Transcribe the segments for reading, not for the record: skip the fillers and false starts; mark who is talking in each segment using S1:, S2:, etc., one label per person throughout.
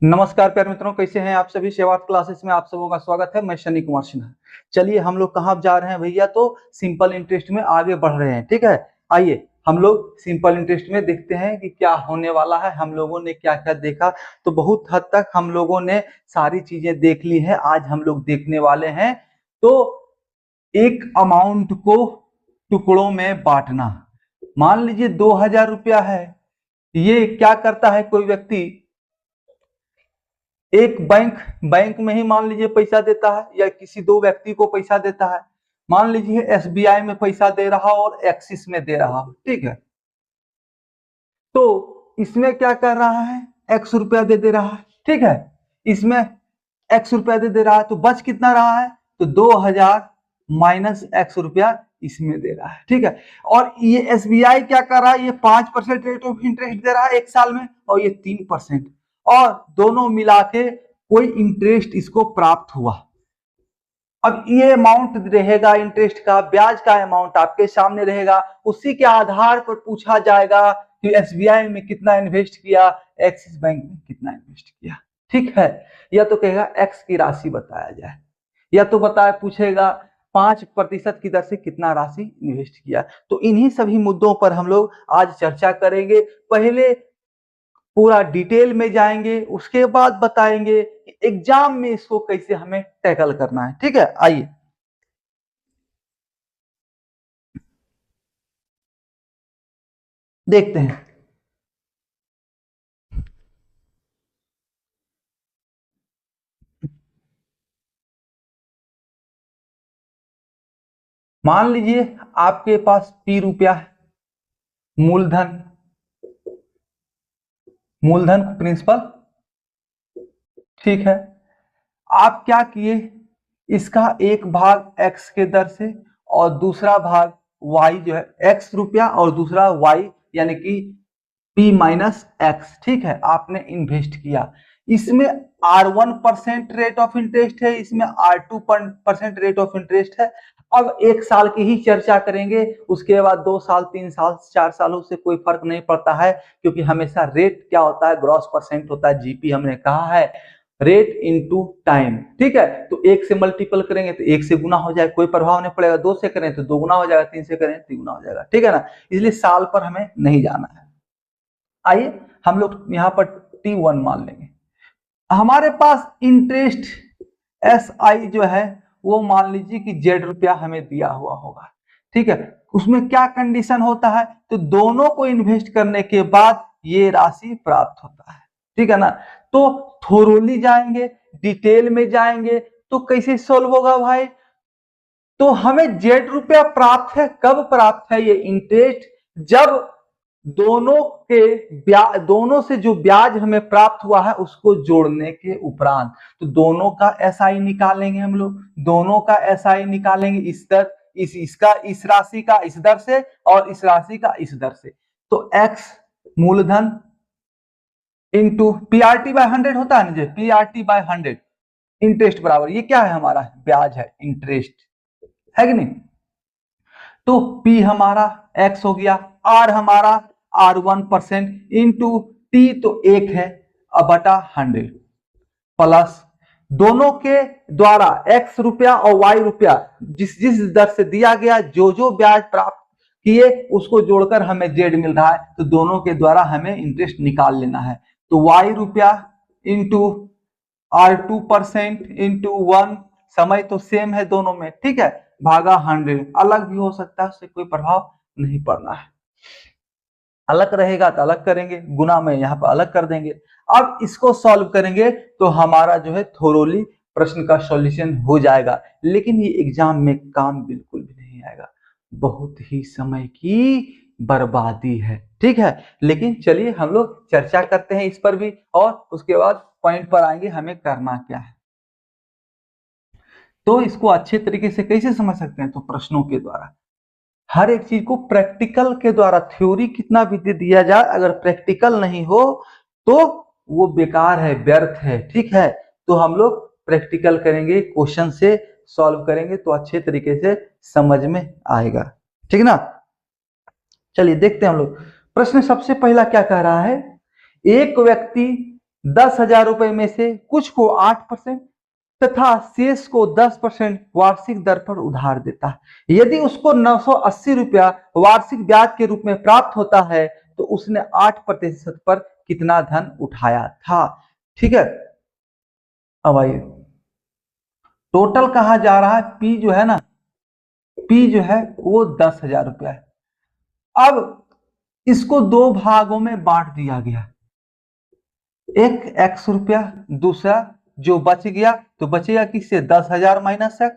S1: नमस्कार प्यारे मित्रों, कैसे हैं आप सभी। सेवार्थ क्लासेस में आप सबों का स्वागत है। मैं शनि कुमार सिन्हा। चलिए हम लोग कहाँ जा रहे हैं भैया, तो सिंपल इंटरेस्ट में आगे बढ़ रहे हैं। ठीक है, आइए हम लोग सिंपल इंटरेस्ट में देखते हैं कि क्या होने वाला है। हम लोगों ने क्या क्या देखा, तो बहुत हद तक हम लोगों ने सारी चीजें देख ली है। आज हम लोग देखने वाले हैं तो एक अमाउंट को टुकड़ों में बांटना। मान लीजिए 2000 रुपया है। ये क्या करता है, कोई व्यक्ति एक बैंक में ही मान लीजिए पैसा देता है, या किसी दो व्यक्ति को पैसा देता है। मान लीजिए एसबीआई में पैसा दे रहा और एक्सिस में दे रहा, ठीक है। तो इसमें क्या कर रहा है, एक्स रुपया दे रहा है, ठीक है। इसमें एक्स रुपया दे रहा है, तो बच कितना रहा है, तो 2000 माइनस एक्स रुपया इसमें दे रहा है, ठीक है। और ये एसबीआई क्या कर रहा है, ये 5% रेट ऑफ इंटरेस्ट दे रहा है एक साल में, और ये 3%, और दोनों मिला के कोई इंटरेस्ट इसको प्राप्त हुआ। अब ये अमाउंट रहेगा इंटरेस्ट का, ब्याज का अमाउंट आपके सामने रहेगा। उसी के आधार पर पूछा जाएगा कि एसबीआई में कितना इन्वेस्ट किया, एक्सिस बैंक में कितना इन्वेस्ट किया, ठीक है। या तो कहेगा एक्स की राशि बताया जाए, या तो बताया पूछेगा 5% की दर से कितना राशि इन्वेस्ट किया। तो इन्हीं सभी मुद्दों पर हम लोग आज चर्चा करेंगे। पहले पूरा डिटेल में जाएंगे, उसके बाद बताएंगे कि एग्जाम में इसको कैसे हमें टैकल करना है, ठीक है। आइए देखते हैं। मान लीजिए आपके पास पी रुपया है, मूलधन, मूलधन प्रिंसिपल, ठीक है। आप क्या किए, इसका एक भाग एक्स के दर से और दूसरा भाग वाई, जो है एक्स रुपया और दूसरा वाई, यानी कि पी माइनस एक्स, ठीक है, आपने इन्वेस्ट किया। इसमें R1% रेट ऑफ इंटरेस्ट है, इसमें R2% रेट ऑफ इंटरेस्ट है। अब एक साल की ही चर्चा करेंगे, उसके बाद 2 साल 3 साल 4 सालों से कोई फर्क नहीं पड़ता है, क्योंकि हमेशा रेट क्या होता है, ग्रॉस परसेंट होता है। जीपी हमने कहा है रेट इनटू टाइम, ठीक है। तो एक से मल्टीपल करेंगे तो एक से गुना हो जाए, कोई प्रभाव नहीं पड़ेगा। दो से करें तो दो गुना हो जाएगा, तीन से करें तीन गुना हो जाएगा, ठीक है ना। इसलिए साल पर हमें नहीं जाना है। आइए हम लोग यहाँ पर T1 मान लेंगे। हमारे पास इंटरेस्ट एस आई जो है, वो मान लीजिए कि जेड रुपया हमें दिया हुआ होगा, ठीक है। उसमें क्या कंडीशन होता है, तो दोनों को इन्वेस्ट करने के बाद ये राशि प्राप्त होता है, ठीक है ना। तो थोरोली जाएंगे, डिटेल में जाएंगे, तो कैसे सोल्व होगा भाई। तो हमें जेड रुपया प्राप्त है, कब प्राप्त है ये इंटरेस्ट, जब दोनों के ब्याज, दोनों से जो ब्याज हमें प्राप्त हुआ है उसको जोड़ने के उपरांत। तो दोनों का एसआई निकालेंगे हम लोग, दोनों का एसआई निकालेंगे इस दर, इसका इस राशि का इस दर से, और इस राशि का इस दर से। तो एक्स मूलधन इंटू पीआरटी बाय 100 होता है ना, पीआरटी बाय 100 इंटरेस्ट बराबर, ये क्या है हमारा ब्याज है, इंटरेस्ट है कि नहीं। तो P हमारा X हो गया, R हमारा R1% इंटू T तो एक है, अब बटा 100 प्लस दोनों के द्वारा X रुपया और Y रुपया जिस जिस दर से दिया गया, जो जो ब्याज प्राप्त किए उसको जोड़कर हमें Z मिल रहा है, तो दोनों के द्वारा हमें इंटरेस्ट निकाल लेना है। तो Y रुपया इंटू R2% इंटू 1, समय तो सेम है दोनों में, ठीक है, भागा 100। अलग भी हो सकता है, उससे कोई प्रभाव नहीं पड़ना है। अलग रहेगा तो अलग करेंगे, गुना में यहाँ पर अलग कर देंगे। अब इसको सॉल्व करेंगे तो हमारा जो है थोरोली प्रश्न का सॉल्यूशन हो जाएगा। लेकिन ये एग्जाम में काम बिल्कुल भी नहीं आएगा, बहुत ही समय की बर्बादी है, ठीक है। लेकिन चलिए हम लोग चर्चा करते हैं इस पर भी, और उसके बाद पॉइंट पर आएंगे हमें करना क्या है। तो इसको अच्छे तरीके से कैसे समझ सकते हैं, तो प्रश्नों के द्वारा। हर एक चीज को प्रैक्टिकल के द्वारा, थ्योरी कितना भी दे दिया जाए, अगर प्रैक्टिकल नहीं हो तो वो बेकार है, व्यर्थ है, ठीक है। तो हम लोग प्रैक्टिकल करेंगे, क्वेश्चन से सॉल्व करेंगे, तो अच्छे तरीके से समझ में आएगा, ठीक ना। चलिए देखते हैं हम लोग। प्रश्न सबसे पहला क्या कह रहा है, एक व्यक्ति 10,000 रुपए में से कुछ को 8% तथा शेष को 10% वार्षिक दर पर उधार देता है। यदि उसको 980 रुपया वार्षिक ब्याज के रूप में प्राप्त होता है तो उसने 8% पर कितना धन उठाया था। ठीक है, अब आइए टोटल कहा जा रहा है, पी जो है ना, पी जो है वो 10,000 रुपया है। अब इसको दो भागों में बांट दिया गया, एक x रुपया, दूसरा जो बच गया तो बचेगा किससे, 10,000 माइनस एक्स,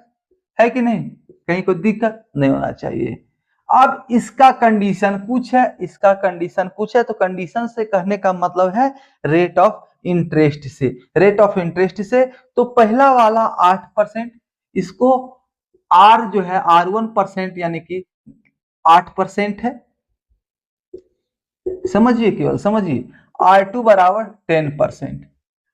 S1: है कि नहीं, कहीं कोई दिक्कत नहीं होना चाहिए। अब इसका कंडीशन कुछ है, इसका कंडीशन कुछ है, तो कंडीशन से कहने का मतलब है रेट ऑफ इंटरेस्ट से, रेट ऑफ इंटरेस्ट से। तो पहला वाला 8%, इसको आर जो है R1% यानी कि 8% है, समझिए, केवल समझिए। R2 बराबर 10%,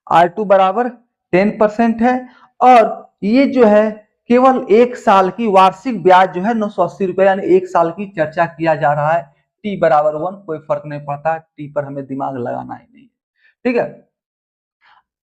S1: R2 बराबर 10% है। और ये जो है केवल एक साल की वार्षिक ब्याज जो है 980 रुपए, यानी एक साल की चर्चा किया जा रहा है। टी बराबर 1, कोई फर्क नहीं पड़ता, टी पर हमें दिमाग लगाना ही नहीं, ठीक है।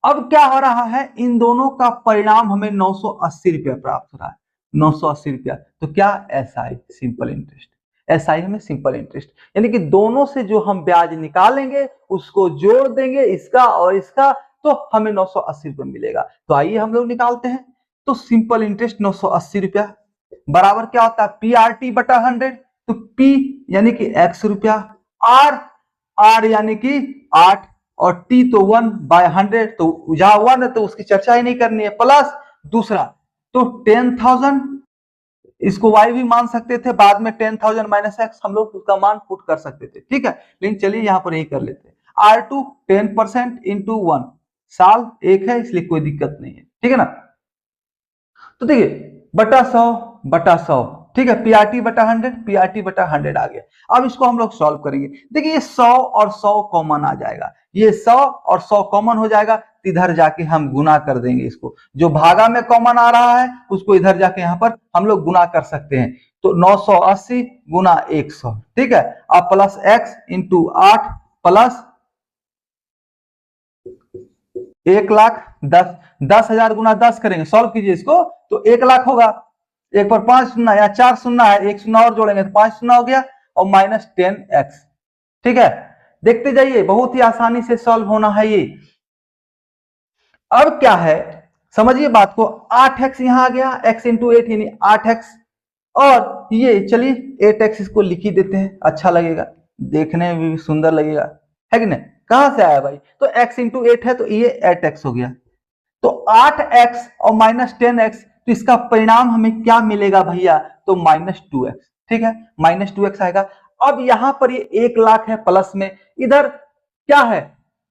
S1: अब क्या हो रहा है, इन दोनों का परिणाम हमें 980 रुपया प्राप्त हो रहा है, 980 रुपया। तो क्या, एसआई, सिंपल इंटरेस्ट, एसआई हमें सिंपल इंटरेस्ट, यानी कि दोनों से जो हम ब्याज निकालेंगे उसको जोड़ देंगे, इसका और इसका, तो हमें 980 रुपया मिलेगा। तो आइए हम लोग निकालते हैं। तो सिंपल इंटरेस्ट 980 रुपया बराबर क्या होता है, पी आर टी बटा 100। तो पी यानी कि x रुपया, आर, आर यानी कि 8, और टी तो 1/100, तो जहां 1 है तो उसकी चर्चा ही नहीं करनी है, प्लस दूसरा तो 10,000, इसको y भी मान सकते थे, बाद में 10,000 माइनस एक्स हम लोग उसका मान पुट कर सकते थे, ठीक है। लेकिन चलिए यहां पर यही कर लेते हैं। R2 10% इंटू 1, साल एक है इसलिए कोई दिक्कत नहीं है, ठीक है ना। तो देखिए बटा 100, ठीक है, पीआरटी बटा 100, पीआरटी बटा 100 आ गया। अब इसको हम लोग सॉल्व करेंगे। देखिए ये 100 और 100 कॉमन आ जाएगा, ये 100 और 100 कॉमन हो जाएगा, इधर जाके हम गुना कर देंगे इसको, जो भागा में कॉमन आ रहा है उसको इधर जाके यहाँ पर हम लोग गुना कर सकते हैं। तो 980 गुना 100, ठीक है। अब प्लस x इंटू 8 प्लस 1,10,000, 10,000 गुना 10 करेंगे, सॉल्व कीजिए इसको, तो 1,00,000 होगा। एक पर 5 शून्य या 4 शून्य है, एक शून्य और जोड़ेंगे तो 5 शून्य हो गया, और माइनस 10x, ठीक है। देखते जाइए, बहुत ही आसानी से सॉल्व होना है ये। अब क्या है, समझिए बात को, 8x यहां आ गया, x इंटू 8 यानी 8x, और ये चलिए 8x इसको लिख ही देते हैं, अच्छा लगेगा, देखने में भी सुंदर लगेगा, है कि नहीं। कहां से आया भाई, तो x इंटू 8 है तो ये 8x हो गया, तो 8x और माइनस 10x, तो इसका परिणाम हमें क्या मिलेगा भैया, तो -2x, ठीक है, -2x आएगा। अब यहां पर ये 1,00,000 है प्लस में, इधर क्या है,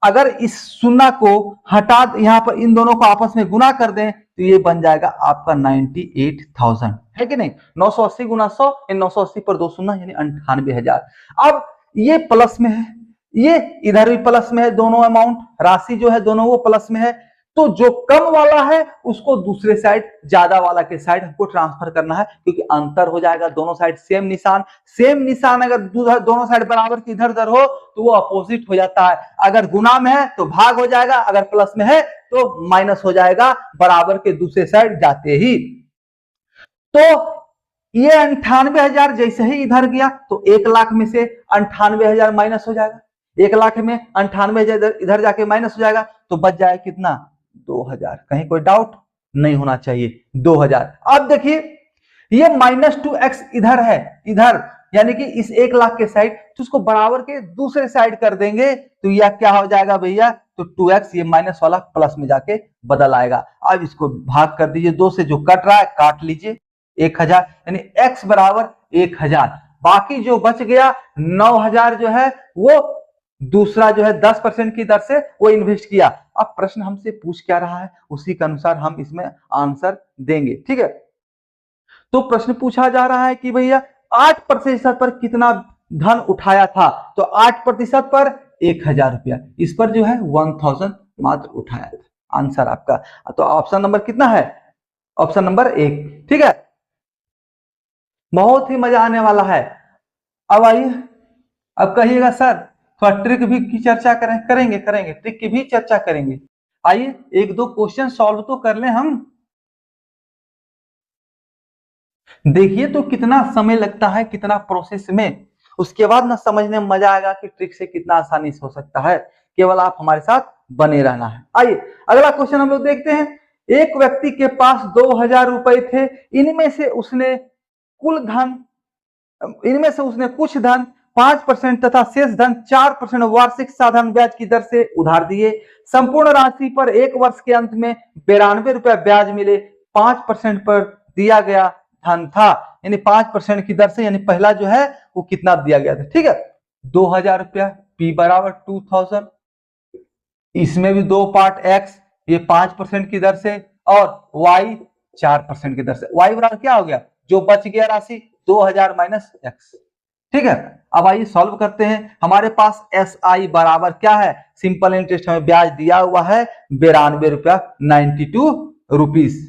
S1: अगर इस शून्य को हटा, यहां पर इन दोनों को आपस में गुना कर दें तो ये बन जाएगा आपका 98,000, है कि नहीं। 980 गुना 100, 980 पर 2 शून्य यानी 98,000। अब ये प्लस में है, ये इधर भी प्लस में है, दोनों अमाउंट राशि जो है दोनों वो प्लस में है, तो जो कम वाला है उसको दूसरे साइड, ज्यादा वाला के साइड हमको ट्रांसफर करना है, क्योंकि अंतर हो जाएगा, दोनों साइड सेम निशान, सेम निशान अगर दोनों साइड बराबर की इधर उधर हो तो वो अपोजिट हो जाता है, अगर गुना में है तो भाग हो जाएगा, अगर प्लस में है तो माइनस हो जाएगा, बराबर के दूसरे साइड जाते ही। तो ये 98,000 जैसे ही इधर गया तो 1,00,000 में से 98,000 माइनस हो जाएगा, 1,00,000 में 98,000 इधर जाके माइनस हो जाएगा, तो बच जाएगा कितना, 2,000। कहीं कोई डाउट नहीं होना चाहिए, 2,000। अब देखिए ये -2x इधर है, इधर यानी कि इस 1,00,000 के साइड, तो उसको बराबर के दूसरे साइड कर देंगे तो यह क्या हो जाएगा भैया, तो 2x, ये माइनस वाला प्लस में जाके बदल आएगा। अब इसको भाग कर दीजिए 2 से, जो कट रहा है काट लीजिए, 1,000 यानी x बराबर 1,000, बाकी जो बच गया 9,000 जो है वो दूसरा जो है 10% की दर से वो इन्वेस्ट किया। अब प्रश्न हमसे पूछ क्या रहा है उसी के अनुसार हम इसमें आंसर देंगे, ठीक है। तो प्रश्न पूछा जा रहा है कि भैया 8% पर कितना धन उठाया था, तो 8% पर 1,000 रुपया, इस पर जो है 1,000 मात्र उठाया था, आंसर आपका। तो ऑप्शन नंबर कितना है, ऑप्शन नंबर 1, ठीक है। बहुत ही मजा आने वाला है। अब आइए, अब कहिएगा सर थोड़ा ट्रिक भी की चर्चा करेंगे ट्रिक की भी चर्चा करेंगे। आइए एक दो क्वेश्चन सॉल्व तो कर लें हम। देखिए तो कितना समय लगता है, कितना प्रोसेस में, उसके बाद ना समझने में मजा आएगा कि ट्रिक से कितना आसानी से हो सकता है। केवल आप हमारे साथ बने रहना है। आइए अगला क्वेश्चन हम लोग देखते हैं। एक व्यक्ति के पास 2000 रुपए थे, इनमें से उसने कुछ धन 5% तथा शेष धन 4% वार्षिक साधारण ब्याज की दर से उधार दिए। संपूर्ण राशि पर एक वर्ष के अंत में 92 रुपया ब्याज मिले। 5% पर दिया गया धन था, यानी 5% की दर से, यानी पहला जो है वो कितना दिया गया था। ठीक है, 2000 रुपया, P बराबर 2000, इसमें भी दो पार्ट, x ये 5% की दर से और y 4% की दर से। y बराबर क्या हो गया, जो बच गया राशि 2000 माइनस x। ठीक है, अब आइए सॉल्व करते हैं। हमारे पास SI बराबर क्या है, सिंपल इंटरेस्ट हमें ब्याज दिया हुआ है 92 रुपया 92 रुपीस।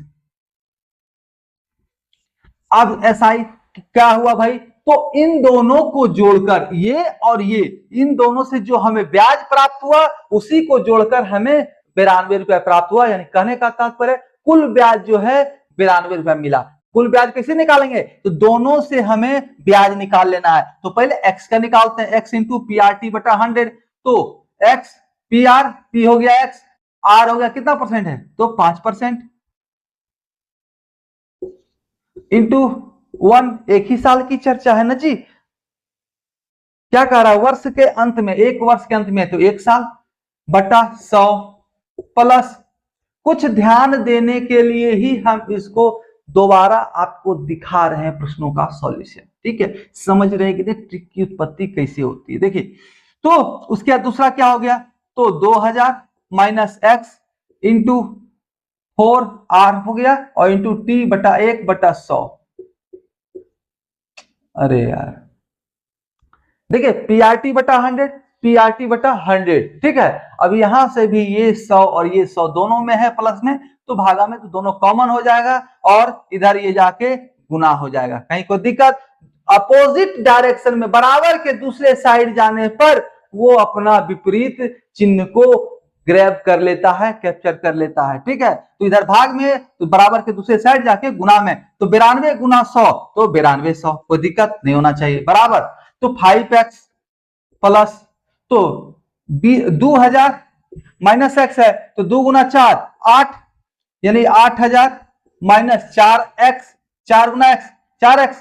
S1: अब SI क्या हुआ भाई, तो इन दोनों को जोड़कर, ये और ये, इन दोनों से जो हमें ब्याज प्राप्त हुआ उसी को जोड़कर हमें 92 रुपया प्राप्त हुआ। यानी कहने का तात्पर्य कुल ब्याज जो है 92 रुपया मिला। कुल ब्याज कैसे निकालेंगे, तो दोनों से हमें ब्याज निकाल लेना है। तो पहले x का निकालते हैं, x इंटू PRT बटा 100। तो x P हो गया x, R हो गया कितना परसेंट है, तो 5% इंटू 1, एक ही साल की चर्चा है ना जी। क्या कह रहा है, वर्ष के अंत में, एक वर्ष के अंत में तो 1 साल बटा 100 प्लस, कुछ ध्यान देने के लिए ही हम इसको दोबारा आपको दिखा रहे हैं प्रश्नों का सॉल्यूशन। ठीक है, समझ रहे हैं कि ट्रिक की उत्पत्ति कैसे होती है। देखिए तो उसके बाद दूसरा क्या हो गया, तो 2000 माइनस एक्स इंटू 4R हो गया और इंटू T बटा 1 बटा 100। अरे यार देखिए PRT बटा 100, PRT बटा 100। ठीक है, अब यहां से भी ये 100 और ये 100 दोनों में है प्लस में, तो भागा में तो दोनों कॉमन हो जाएगा और इधर ये जाके गुना हो जाएगा। कहीं कोई दिक्कत, अपोजिट डायरेक्शन में बराबर के दूसरे साइड जाने पर वो अपना विपरीत चिन्ह को ग्रैब कर लेता है, कैप्चर कर लेता है। ठीक है, तो इधर भाग में तो बराबर के दूसरे साइड जाके गुना में, तो 92 गुना 100 तो 92 100, कोई दिक्कत नहीं होना चाहिए बराबर। तो 5x प्लस, तो 2000 माइनस x है तो 2 गुना 4 8, यानी 8000 माइनस 4x, 4 गुना x 4x,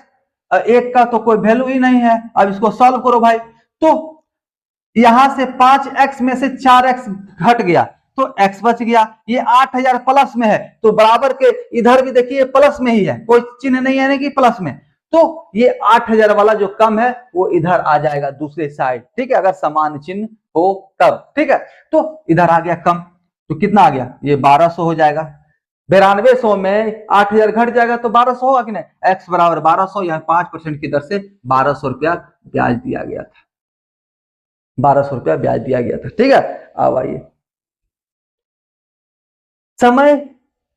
S1: एक का तो कोई वैल्यू ही नहीं है। अब इसको सॉल्व करो भाई, तो यहां से 5x में से 4x घट गया तो x बच गया। ये 8000 प्लस में है तो बराबर के इधर भी देखिए प्लस में ही है, कोई चिन्ह नहीं है कि प्लस में, तो ये 8000 वाला जो कम है वो इधर आ जाएगा दूसरे साइड। ठीक है, अगर समान चिन्ह हो तब। ठीक है, तो इधर आ गया कम, तो कितना आ गया, ये 1200 हो जाएगा। 9200 में 8000 घट जाएगा तो 1200 होगा कि नहीं, x बराबर 1200, यहाँ 5% की दर से 1200 रुपया ब्याज दिया गया था, 1200 रुपया ब्याज दिया गया था। ठीक है, अब आइए, समय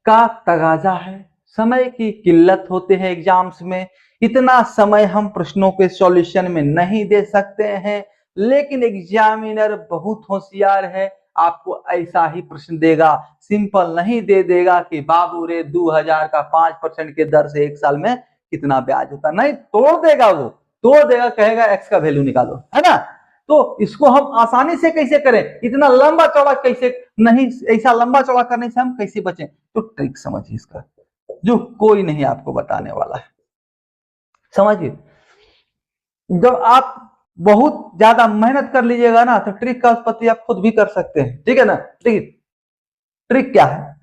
S1: का तगाजा है, समय की किल्लत होते हैं एग्जाम्स में, इतना समय हम प्रश्नों के सॉल्यूशन में नहीं दे सकते हैं, लेकिन एग्जामिनर बहुत होशियार है, आपको ऐसा ही प्रश्न देगा, सिंपल नहीं दे देगा कि बाबू रे 2000 का 5% के दर से 1 साल में कितना ब्याज होता, नहीं, तोड़ देगा, वो तोड़ देगा, कहेगा x का वैल्यू निकालो, है ना। तो इसको हम आसानी से कैसे करें, इतना लंबा चौड़ा कैसे नहीं, ऐसा लंबा चौड़ा करने से हम कैसे बचें, तो ट्रिक समझिए इसका, जो कोई नहीं आपको बताने वाला है। समझिए, जब आप बहुत ज्यादा मेहनत कर लीजिएगा ना तो ट्रिक का उत्पत्ति आप खुद भी कर सकते हैं। ठीक है ना, ट्रिक क्या है,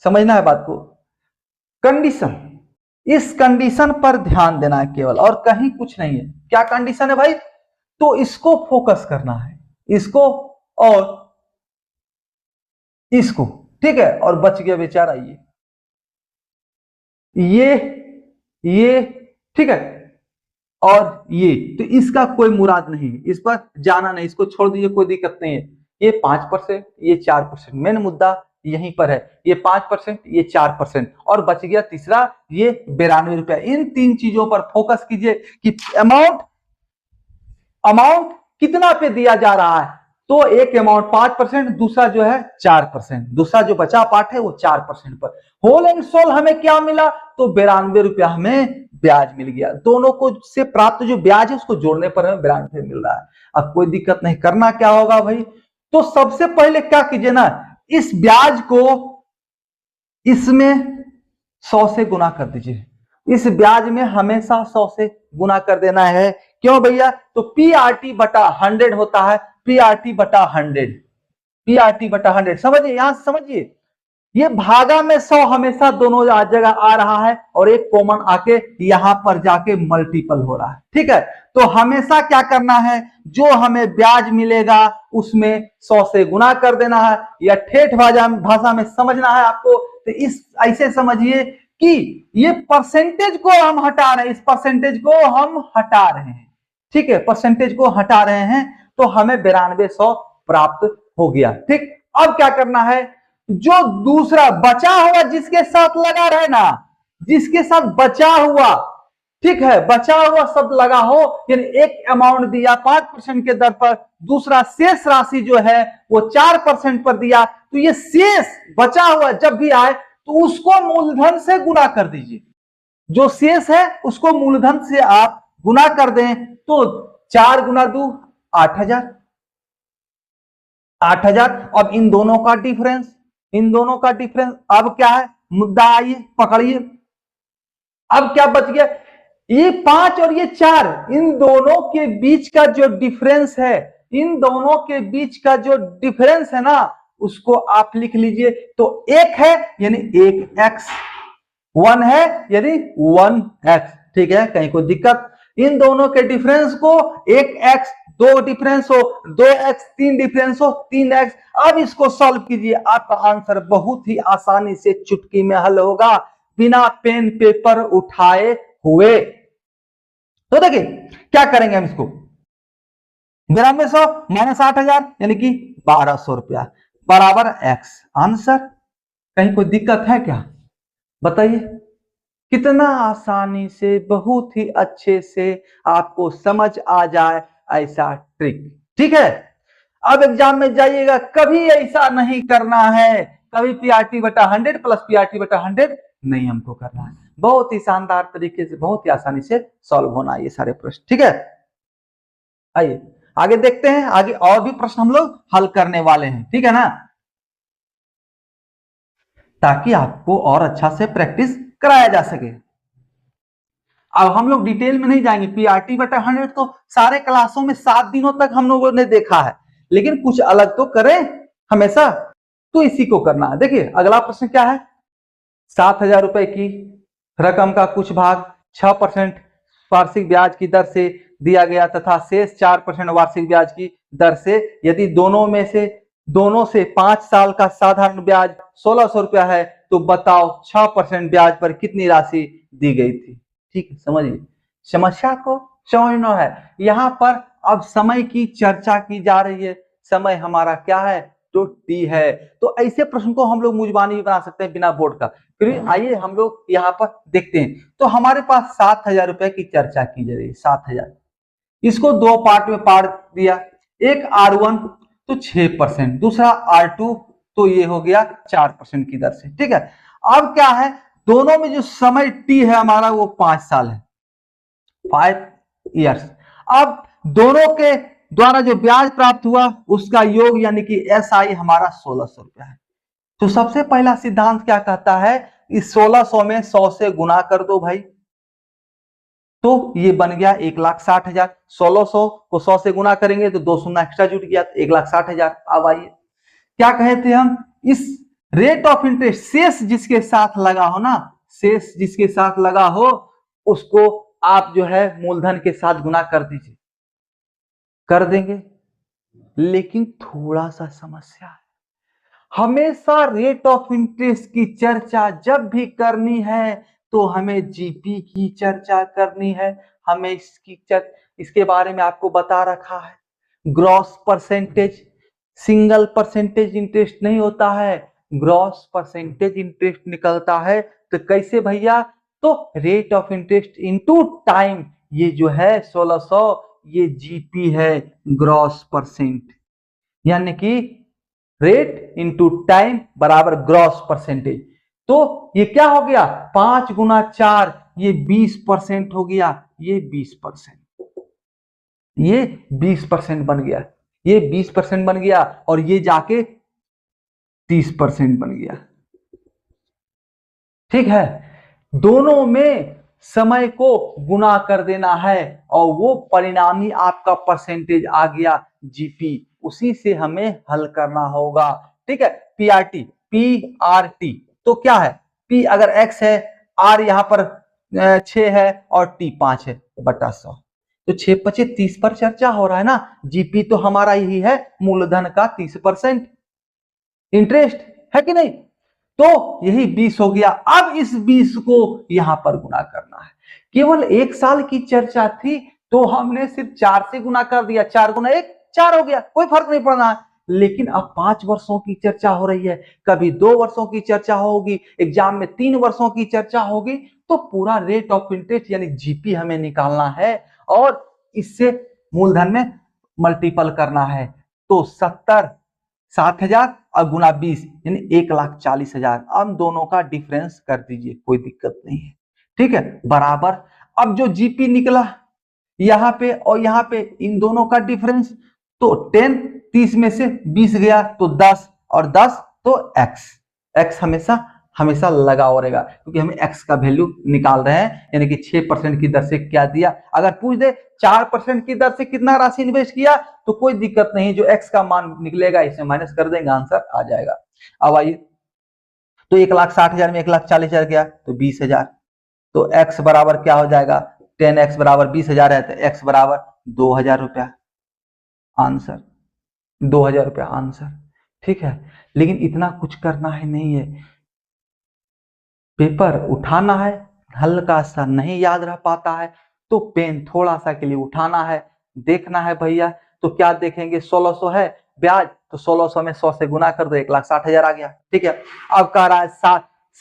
S1: समझना है बात को। कंडीशन, इस कंडीशन पर ध्यान देना है केवल, और कहीं कुछ नहीं है। क्या कंडीशन है भाई, तो इसको फोकस करना है, इसको और इसको। ठीक है, और बच गया बेचारा ये ठीक है, और ये, तो इसका कोई मुराद नहीं है, इस पर जाना नहीं, इसको छोड़ दीजिए, कोई दिक्कत नहीं है। ये 5%, ये 4%, मेन मुद्दा यहीं पर है, ये 5%, ये 4%, और बच गया तीसरा ये 92 रुपया। इन तीन चीजों पर फोकस कीजिए कि अमाउंट कितना पे दिया जा रहा है, तो एक अमाउंट 5%, दूसरा जो है 4%, दूसरा जो बचा पार्ट है वो 4% पर। होल एंड सोल हमें क्या मिला, तो 92 रुपया हमें ब्याज मिल गया। दोनों को से प्राप्त जो ब्याज है उसको जोड़ने पर हमें 92 मिल रहा है। अब कोई दिक्कत नहीं, करना क्या होगा भाई, तो सबसे पहले क्या कीजिए ना, इस ब्याज को इसमें 100 से गुना कर दीजिए। इस ब्याज में हमेशा 100 से गुना कर देना है। क्यों भैया, तो PRT बटा 100 होता है, PRT बटा 100, PRT बटा 100, समझिए, यहां समझिए, ये भागा में 100 हमेशा दोनों जगह आ रहा है और एक कॉमन आके यहां पर जाके मल्टीपल हो रहा है, ठीक है। तो हमेशा क्या करना है, जो हमें ब्याज मिलेगा उसमें 100 से गुना कर देना है, या ठेठ भाषा में समझना है आपको, तो इस ऐसे समझिए कि ये परसेंटेज को हम हटा रहे हैं, इस परसेंटेज को हम हटा रहे हैं, ठीक है, परसेंटेज को हटा रहे हैं, तो हमें 9200 प्राप्त हो गया, ठीक। अब क्या करना है, जो दूसरा बचा हुआ जिसके साथ लगा रहे ना, जिसके साथ बचा हुआ, ठीक है, बचा हुआ शब्द लगा हो, यानी एक अमाउंट दिया 5% के दर पर, दूसरा शेष राशि जो है वो 4% पर दिया, तो ये शेष बचा हुआ जब भी आए तो उसको मूलधन से गुना कर दीजिए। जो शेष है उसको मूलधन से आप गुना कर दें, तो 4 गुना 2 8000, 8000। अब इन दोनों का डिफरेंस, इन दोनों का डिफरेंस अब क्या है, मुद्दा आइए पकड़िए। अब क्या बच गया, ये 5 और ये 4, इन दोनों के बीच का जो डिफरेंस है, इन दोनों के बीच का जो डिफरेंस है ना, उसको आप लिख लीजिए। तो 1 है यानी 1x, 1 है यानी 1x, ठीक है, कहीं कोई दिक्कत। इन दोनों के डिफरेंस को 1x, 2 डिफरेंस हो 2x, 3 डिफरेंस हो 3x। अब इसको सॉल्व कीजिए, आपका आंसर बहुत ही आसानी से चुटकी में हल होगा, बिना पेन पेपर उठाए हुए। तो देखिए क्या करेंगे हम इसको, 9200 माइनस 8000 यानी कि 1200 रुपया बराबर x। आंसर, कहीं कोई दिक्कत है क्या, बताइए। कितना आसानी से, बहुत ही अच्छे से आपको समझ आ जाए ऐसा ट्रिक, ठीक है। अब एग्जाम में जाइएगा, कभी ऐसा नहीं करना है, कभी PRT बटा 100 प्लस PRT बटा 100 नहीं हमको करना है। बहुत ही शानदार तरीके से, बहुत ही आसानी से सॉल्व होना ये सारे प्रश्न, ठीक है। आइए आगे देखते हैं, आगे और भी प्रश्न हम लोग हल करने वाले हैं, ठीक है ना, ताकि आपको और अच्छा से प्रैक्टिस कराया जा सके। अब हम लोग डिटेल में नहीं जाएंगे, PRT बटा 100 तो सारे क्लासों में 7 दिनों तक हम लोगों ने देखा है, लेकिन कुछ अलग तो करें हमेशा, तो इसी को करना है। देखिए अगला प्रश्न क्या है, 7000 रुपए की रकम का कुछ भाग 6% वार्षिक ब्याज की दर से दिया गया तथा शेष 4% वार्षिक ब्याज की दर से, यदि दोनों से 5 साल का साधारण ब्याज 1600 रुपया है, तो बताओ 6% ब्याज पर कितनी राशि दी गई थी। ठीक है, समझिए, समस्या को समझना है। यहाँ पर अब समय की चर्चा की जा रही है, समय हमारा क्या है, तो टी है। तो ऐसे प्रश्न को हम लोग मुजबानी भी बना सकते हैं बिना बोर्ड का। फिर आइए हम लोग यहाँ पर देखते हैं। तो हमारे पास 7000 रुपए की चर्चा की जा रही है, 7000, इसको 2 पार्ट में पार्ट दिया, एक R1 तो 6%, दूसरा R2 तो ये हो गया 4% की दर से, ठीक है। अब क्या है, दोनों में जो समय टी है हमारा वो 5 साल है, 5 इयर्स। अब दोनों के द्वारा जो ब्याज प्राप्त हुआ उसका योग यानी कि SI हमारा 1600 रुपया है। तो सबसे पहला सिद्धांत क्या कहता है, इस 1600 में 100 से गुना कर दो भाई, तो ये बन गया 1,60,000। 1600 को 100 से गुना करेंगे तो 2 शून्य एक्स्ट्रा जुट गया, 1,60,000। अब आइए क्या कहे थे हम, इस रेट ऑफ इंटरेस्ट, शेष जिसके साथ लगा हो ना, शेष जिसके साथ लगा हो उसको आप जो है मूलधन के साथ गुना कर दीजिए, कर देंगे। लेकिन थोड़ा सा समस्या है, हमेशा रेट ऑफ इंटरेस्ट की चर्चा जब भी करनी है तो हमें जीपी की चर्चा करनी है। हमें इसके बारे में आपको बता रखा है, gross percentage, single percentage interest नहीं होता है, ग्रॉस परसेंटेज इंटरेस्ट निकलता है। तो कैसे भैया, तो rate of interest into time, ये जो है 1600 ये जीपी है, ग्रॉस परसेंट, यानी कि रेट इंटू टाइम बराबर ग्रॉस परसेंटेज। तो ये क्या हो गया, 5 गुना 4, ये 20% हो गया, ये 20%, ये 20% बन गया, ये 20% बन गया, और ये जाके 30% बन गया। ठीक है, दोनों में समय को गुना कर देना है और वो परिणामी आपका परसेंटेज आ गया जीपी, उसी से हमें हल करना होगा। ठीक है, पीआरटी, पीआरटी तो क्या है, पी अगर एक्स है, आर यहां पर 6 है और टी 5 है बटा 100, तो 6 पचे 30 पर चर्चा हो रहा है ना। जीपी तो हमारा यही है, मूलधन का 30% इंटरेस्ट, है कि नहीं। तो यही 20 हो गया। अब इस 20 को यहां पर गुना करना है। केवल 1 साल की चर्चा थी तो हमने सिर्फ 4 से गुना कर दिया, 4 गुना 1 4 हो गया, कोई फर्क नहीं पड़ रहा है। लेकिन अब 5 वर्षों की चर्चा हो रही है, कभी 2 वर्षों की चर्चा होगी, एग्जाम में 3 वर्षों की चर्चा होगी, तो पूरा रेट ऑफ इंटरेस्ट यानी जीपी हमें निकालना है और इससे मूलधन में मल्टीपल करना है। तो 7,000 और गुना 20 यानी 1,40,000। अब दोनों का डिफरेंस कर दीजिए, कोई दिक्कत नहीं है। ठीक है, बराबर। अब जो जीपी निकला यहां पे और यहां पे, इन दोनों का डिफरेंस, तो 10, 30 में से 20 गया तो 10 और 10 तो एक्स, एक्स हमेशा हमेशा लगा हो रहेगा, क्योंकि हमें एक्स का वैल्यू निकाल रहे हैं, यानी कि 6% की दर से क्या दिया। अगर पूछ दे 4% की दर से कितना राशि इन्वेस्ट किया तो कोई दिक्कत नहीं, जो एक्स का मान निकलेगा इसे माइनस कर देंगे, आंसर आ जाएगा। अब आइए, तो 1,60,000 में 1,40,000 गया तो 20,000, तो एक्स बराबर क्या हो जाएगा, 10x बराबर 20,000 है, तो एक्स बराबर 2,000 रुपया, आंसर 2,000 रुपया आंसर। ठीक है, लेकिन इतना कुछ करना है नहीं है, पेपर उठाना है, हल्का सा नहीं याद रह पाता है तो पेन थोड़ा सा के लिए उठाना है, देखना है भैया। तो क्या देखेंगे, 1,600 है ब्याज, तो 1,600 में 100 से गुना कर दो, 1,60,000 आ गया। ठीक है, अब कह रहा है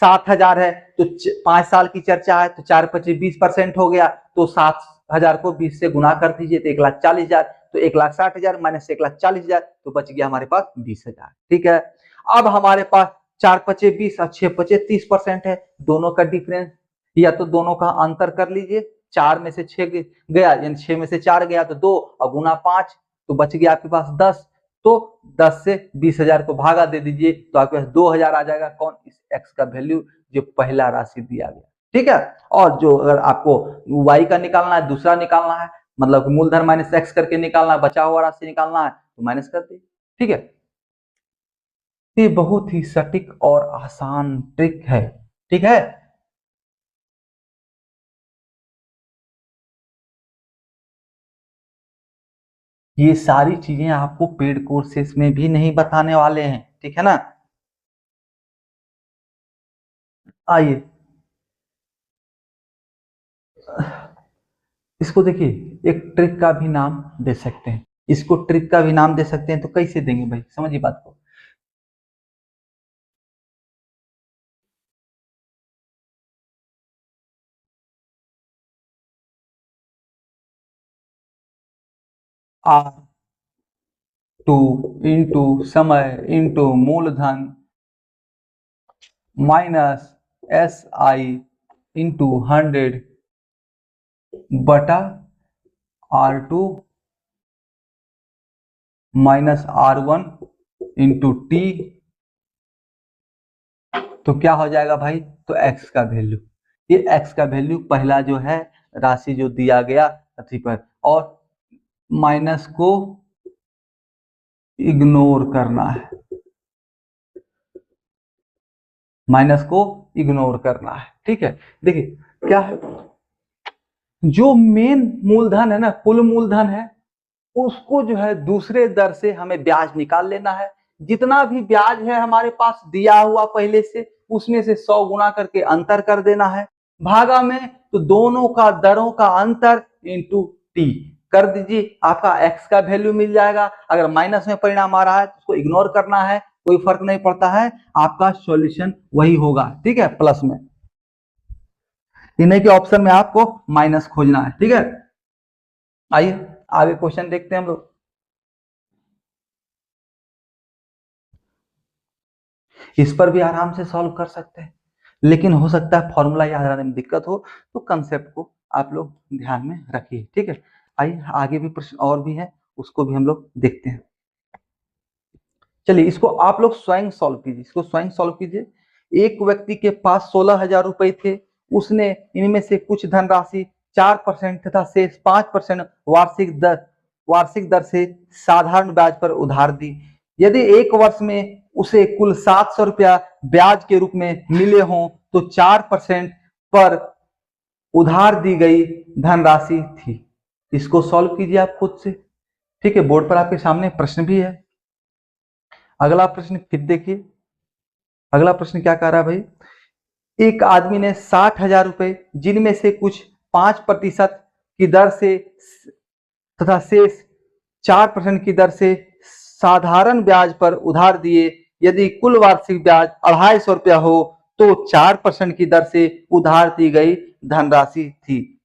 S1: 7,000 है, तो 5 साल की चर्चा है, तो 4 25 20% हो गया, तो 7,000 को 20 से गुना कर दीजिए तो 1,40,000, तो 1,60,000 माइनस 1,40,000, तो बच गया हमारे पास 20,000। ठीक है, अब हमारे पास 4 पचे 20 और 6 पचे 30% है, दोनों का डिफरेंस या तो दोनों का अंतर कर लीजिए, 4 में से 6 गया यानी 6 में से 4 गया तो 2 और गुना 5, तो बच गया आपके पास 10, तो 10 से 20,000 को भागा दे दीजिए तो आपके पास 2,000 आ जाएगा। कौन, इस एक्स का वैल्यू जो पहला राशि दिया गया। ठीक है, और जो अगर आपको वाई का निकालना है, दूसरा निकालना है, मतलब मूलधन माइनस एक्स करके निकालना है, बचा हुआ राशि निकालना है तो माइनस कर दीजिए। ठीक है, ये बहुत ही सटीक और आसान ट्रिक है। ठीक है, ये सारी चीजें आपको पेड कोर्सेस में भी नहीं बताने वाले हैं। ठीक है ना, आइए इसको देखिए, एक ट्रिक का भी नाम दे सकते हैं, इसको ट्रिक का भी नाम दे सकते हैं, तो कैसे देंगे भाई, समझिए बात को। आर टू इंटू समय इंटू मूलधन माइनस एस आई इंटू 100 बटा R2 minus R1 into T, तो क्या हो जाएगा भाई, तो x का वैल्यू, ये x का वैल्यू पहला जो है राशि जो दिया गया अथी पर, और माइनस को इग्नोर करना है, माइनस को इग्नोर करना है। ठीक है, देखिए क्या है, जो मेन मूलधन है ना, कुल मूलधन है, उसको जो है दूसरे दर से हमें ब्याज निकाल लेना है। जितना भी ब्याज है हमारे पास दिया हुआ पहले से, उसमें से 100 गुना करके अंतर कर देना है, भागा में तो दोनों का दरों का अंतर इंटू टी कर दीजिए, आपका एक्स का वैल्यू मिल जाएगा। अगर माइनस में परिणाम आ रहा है तो उसको इग्नोर करना है, कोई फर्क नहीं पड़ता है, आपका सॉल्यूशन वही होगा। ठीक है, प्लस में, इन्हीं के ऑप्शन में आपको माइनस खोजना है। ठीक है, आइए आगे क्वेश्चन देखते हैं हम लोग। इस पर भी आराम से सॉल्व कर सकते हैं, लेकिन हो सकता है फॉर्मूला याद रहने में दिक्कत हो, तो कंसेप्ट को आप लोग ध्यान में रखिए। ठीक है, आइए आगे भी प्रश्न और भी है, उसको भी हम लोग देखते हैं। चलिए इसको आप लोग स्वयं सॉल्व कीजिए, इसको स्वयं सॉल्व कीजिए। एक व्यक्ति के पास 16,000 रुपए थे, उसने इनमें से कुछ धनराशि 4% तथा शेष 5% वार्षिक दर से साधारण ब्याज पर उधार दी। यदि एक वर्ष में उसे कुल 700 रुपया ब्याज के रूप में मिले हों तो 4% पर उधार दी गई धनराशि थी। इसको सॉल्व कीजिए आप खुद से। ठीक है, बोर्ड पर आपके सामने प्रश्न भी है। अगला प्रश्न फिर देखिए, अगला प्रश्न क्या कह रहा है भाई, एक आदमी ने 60,000 रुपए जिनमें से कुछ 5% की दर से तथा शेष 4% की दर से साधारण ब्याज पर उधार दिए। यदि कुल वार्षिक ब्याज 250 रुपया हो तो 4% की दर से उधार दी गई धनराशि थी।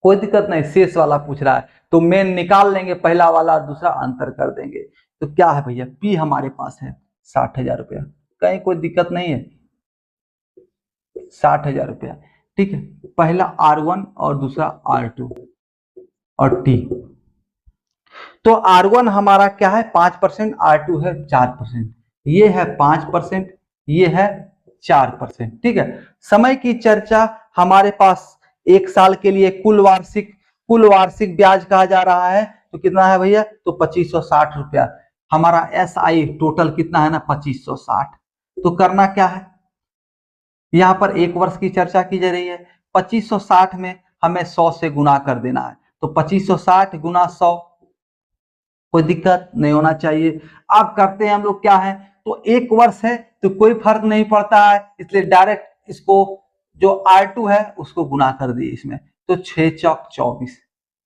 S1: कोई दिक्कत नहीं, शेष वाला पूछ रहा है तो मेन निकाल लेंगे, पहला वाला दूसरा अंतर कर देंगे। तो क्या है भैया, पी हमारे पास है 60,000 रुपया, कहीं कोई दिक्कत नहीं है, 60,000 रुपया। ठीक है, पहला R1 और दूसरा R2 और T। तो R1 हमारा क्या है 5%, R2 है 4%, ये है 5%, ये है 4%। ठीक है, समय की चर्चा हमारे पास एक साल के लिए कुल वार्षिक ब्याज कहा जा रहा है, तो कितना है भैया, तो 2560 रुपया। हमारा SI टोटल कितना है ना, 2560। तो करना क्या है, यहाँ पर एक वर्ष की चर्चा की जा रही है, 2560 में हमें 100 से गुना कर देना है, तो 2560 गुना 100, कोई दिक्कत नहीं होना चाहिए। अब करते हैं हम लोग क्या है, तो एक वर्ष है तो कोई फर्क नहीं पड़ता है, इसलिए डायरेक्ट इसको जो R2 है उसको गुना कर दिए इसमें, तो 6 चौक 24,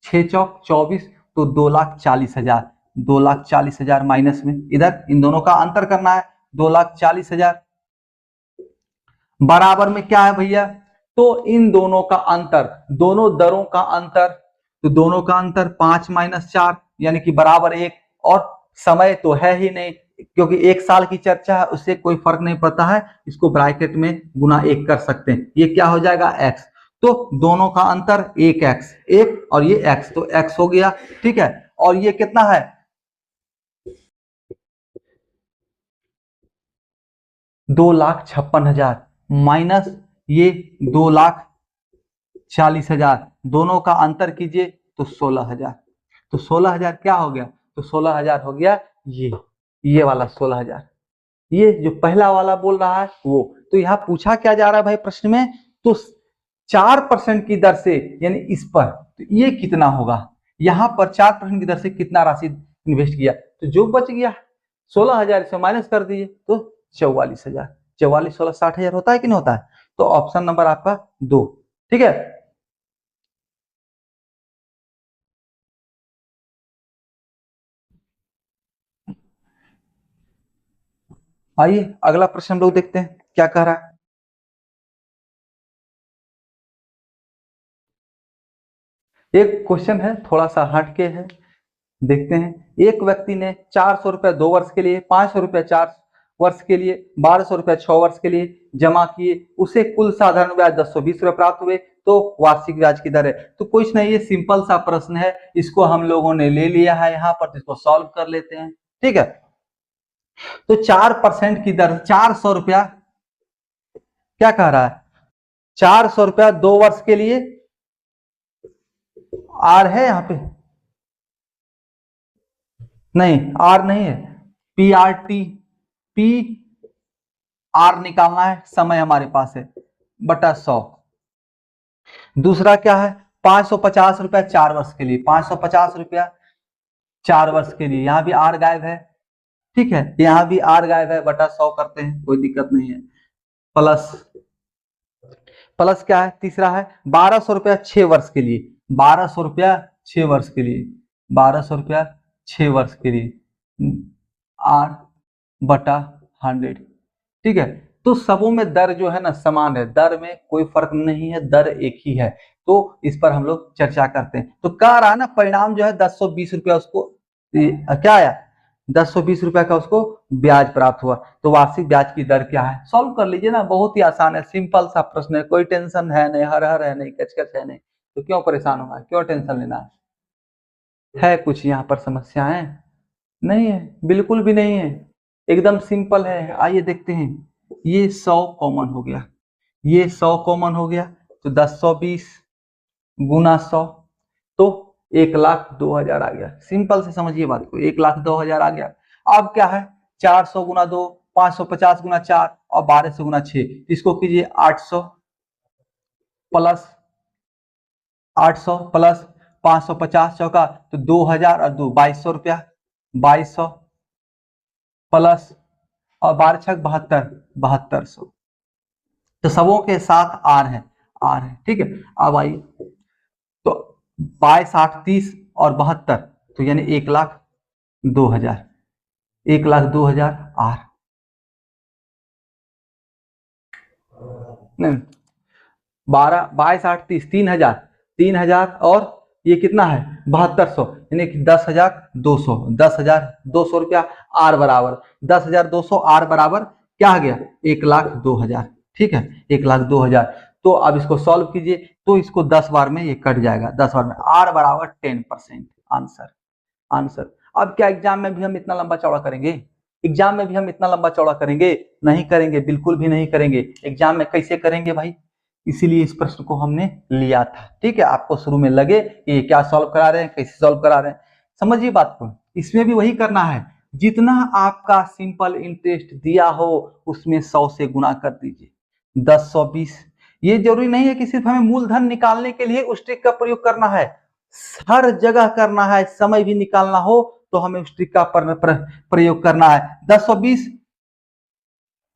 S1: 6 चौक 24, तो 2,40,000, 2,40,000 माइनस में इधर इन दोनों का अंतर करना है, 2,40,000 बराबर में क्या है भैया, तो इन दोनों का अंतर, दोनों दरों का अंतर, तो दोनों का अंतर 5 - 4 यानी कि बराबर 1। और समय तो है ही नहीं, क्योंकि एक साल की चर्चा है, उससे कोई फर्क नहीं पड़ता है, इसको ब्रैकेट में गुना 1 कर सकते हैं, ये क्या हो जाएगा x। तो दोनों का अंतर 1x, 1 और ये x, तो x हो गया। ठीक है, और ये कितना है, 2,56,000 माइनस ये 2,40,000, दोनों का अंतर कीजिए तो 16,000। तो 16,000 क्या हो गया, तो 16,000 हो गया ये वाला 16,000, ये जो पहला वाला बोल रहा है वो। तो यहाँ पूछा क्या जा रहा है भाई प्रश्न में, तो 4% की दर से, यानी इस पर, तो ये कितना होगा, यहाँ पर 4% की दर से कितना राशि इन्वेस्ट किया, तो जो बच गया 16,000 से माइनस कर दिए तो 44,000, 44 16 60,000 होता है कि नहीं होता है। तो ऑप्शन नंबर आपका 2। ठीक है, आइए अगला प्रश्न हम लोग देखते हैं क्या कह रहा है। एक क्वेश्चन है थोड़ा सा हटके है, देखते हैं। एक व्यक्ति ने 400 रुपए 2 वर्ष के लिए, 500 रुपए 4 वर्ष के लिए, 1,200 रुपए 6 वर्ष के लिए जमा किए, उसे कुल साधारण ब्याज 1020 रुपए प्राप्त हुए, तो वार्षिक ब्याज की दर है। तो कुछ नहीं, ये सिंपल सा प्रश्न है, इसको हम लोगों ने ले लिया है यहाँ पर, इसको सॉल्व कर लेते हैं। ठीक है, तो 4% की दर, 400 रुपया क्या कह रहा है, 400 रुपया 2 वर्ष के लिए, आर है यहाँ पे, नहीं आर नहीं है, PRT, पी आर निकालना है, समय हमारे पास है बटा 100। दूसरा क्या है, 550 रुपया 4 वर्ष के लिए, 550 रुपया 4 वर्ष के लिए, यहां भी आर गायब है। ठीक है, यहां भी आर गायब है, बटा 100 करते हैं, कोई दिक्कत नहीं है। प्लस प्लस क्या है, तीसरा है 1,200 रुपया 6 वर्ष के लिए, 1,200 रुपया 6 वर्ष के लिए, 1,200 रुपया 6 वर्ष के लिए, आर बटा 100। ठीक है, तो सबों में दर जो है ना समान है, दर में कोई फर्क नहीं है, दर एक ही है। तो इस पर हम लोग चर्चा करते हैं। तो कह रहा ना परिणाम जो है 1020 रुपया उसको क्या आया, 1020 रुपया का उसको ब्याज प्राप्त हुआ। तो वार्षिक ब्याज की दर क्या है, सॉल्व कर लीजिए ना, बहुत ही आसान है, सिंपल सा प्रश्न है, कोई टेंशन है नहीं, हर हर है नहीं, कचकच है नहीं, तो क्यों परेशान होना, क्यों टेंशन लेना है कुछ यहाँ पर समस्याएं नहीं है, बिल्कुल भी नहीं है, एकदम सिंपल है। आइए देखते हैं, ये 100 कॉमन हो गया, ये 100 कॉमन हो गया, तो 1020 गुना 100, तो 1,02,000 आ गया। सिंपल से समझिए बात को, 1,02,000 आ गया। अब क्या है, 400 गुना 2, 550 गुना 4 और 1200 गुना 6, इसको कीजिए 800 प्लस 550 चौका तो 2,000 और 2 2200 रुपया, 2200 प्लस और 12 छक 72, 7200। तो सबों के साथ आर है, आर है, ठीक है। अब आइए, तो 22 8 30 और 72, तो यानी 1,02,000, 1,02,000 आर नहीं, 12 22 8 30 3,000, 3,000 और ये कितना है 7200, यानी कि 10,200, 10,200 रुपया आर बराबर 10,200, आर बराबर क्या आ गया 1,02,000, ठीक है 1,02,000। तो अब इसको सॉल्व कीजिए, तो इसको 10 बार में ये कट जाएगा, 10 बार में, आर बराबर 10%, आंसर, आंसर। अब क्या एग्जाम में भी हम इतना लंबा चौड़ा करेंगे, एग्जाम में भी हम इतना लंबा चौड़ा करेंगे, नहीं करेंगे, बिल्कुल भी नहीं करेंगे। एग्जाम में कैसे करेंगे भाई, इसीलिए इस प्रश्न को हमने लिया था, ठीक है। आपको शुरू में लगे कि ये क्या सॉल्व करा रहे हैं, कैसे सॉल्व करा रहे हैं, समझिए बात को, इसमें भी वही करना है, जितना आपका सिंपल इंटरेस्ट दिया हो उसमें 100 से गुना कर दीजिए, 10 100 20। ये जरूरी नहीं है कि सिर्फ हमें मूलधन निकालने के लिए उस ट्रिक का प्रयोग करना है, हर जगह करना है, समय भी निकालना हो तो हमें उस ट्रिक का प्रयोग करना है। 10 120,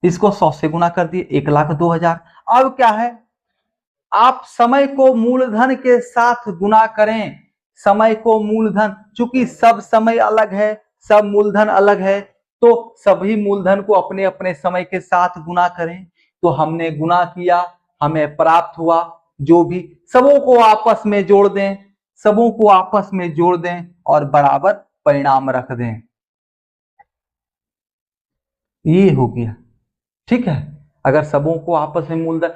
S1: इसको 100 से गुना कर दिए, 1,02,000। अब क्या है, आप समय को मूलधन के साथ गुना करें, समय को मूलधन, चूंकि सब समय अलग है, सब मूलधन अलग है, तो सभी मूलधन को अपने अपने समय के साथ गुना करें। तो हमने गुना किया, हमें प्राप्त हुआ, जो भी सबों को आपस में जोड़ दें, सबों को आपस में जोड़ दें और बराबर परिणाम रख दें, ये हो गया, ठीक है। अगर सबों को आपस में मूलधन,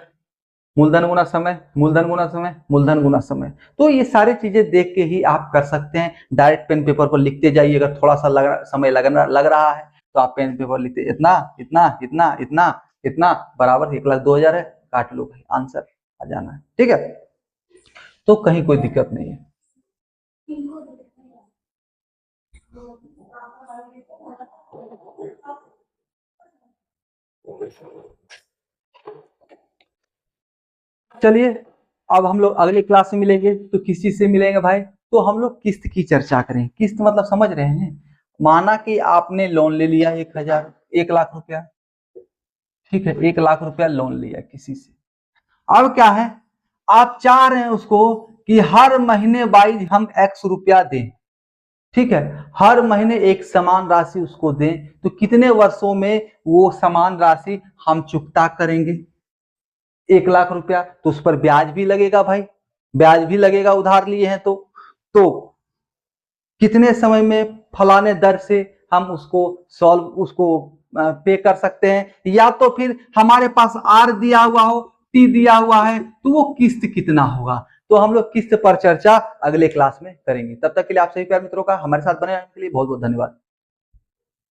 S1: मूलधन गुना समय, मूलधन गुना समय, मूलधन गुना समय, तो ये सारी चीजें देख के ही आप कर सकते हैं। डायरेक्ट पेन पेपर पर लिखते जाइए, अगर थोड़ा सा समय लग रहा है तो आप पेन पेपर लिखते, इतना इतना इतना इतना इतना बराबर 1,02,000 है, काट लो भाई, आंसर आ जाना है, ठीक है। तो कहीं कोई दिक्कत नहीं है। चलिए, अब हम लोग अगले क्लास में मिलेंगे, तो किस चीज से मिलेंगे भाई, तो हम लोग किस्त की चर्चा करें। किस्त मतलब समझ रहे हैं, माना कि आपने लोन ले लिया 1,000, 1,00,000 रुपया, ठीक है, 1,00,000 रुपया लोन लिया किसी से। अब क्या है, आप चाह रहे हैं उसको कि हर महीने वाइज हम x रुपया दें, ठीक है, हर महीने एक समान राशि उसको दें, तो कितने वर्षों में वो समान राशि हम चुकता करेंगे, 1,00,000 रुपया, तो उस पर ब्याज भी लगेगा भाई, ब्याज भी लगेगा, उधार लिए हैं तो कितने समय में फलाने दर से हम उसको सॉल्व, उसको पे कर सकते हैं, या तो फिर हमारे पास आर दिया हुआ हो, टी दिया हुआ है, तो वो किस्त कितना होगा। तो हम लोग किस्त पर चर्चा अगले क्लास में करेंगे। तब तक के लिए आप सभी प्यारे मित्रों का हमारे साथ बने रहने के लिए बहुत बहुत धन्यवाद।